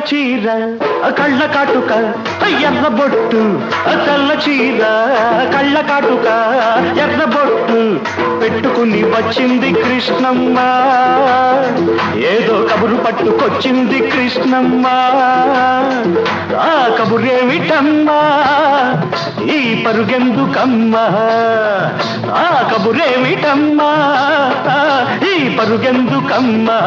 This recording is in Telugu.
చీర కళ్ళ కాటుక ఎర్ర బొట్టు తెల్ల చీర కళ్ళ కాటుక ఎర్ర బొట్టు పెట్టుకుని వచ్చింది కృష్ణమ్మ ఏదో కబురు పట్టుకొచ్చింది కృష్ణమ్మ ఆ కబురేమిటమ్మా ఈ పరుగెందుకమ్మా ఆ కబురేమిటమ్మా ఈ పరుగెందుకమ్మా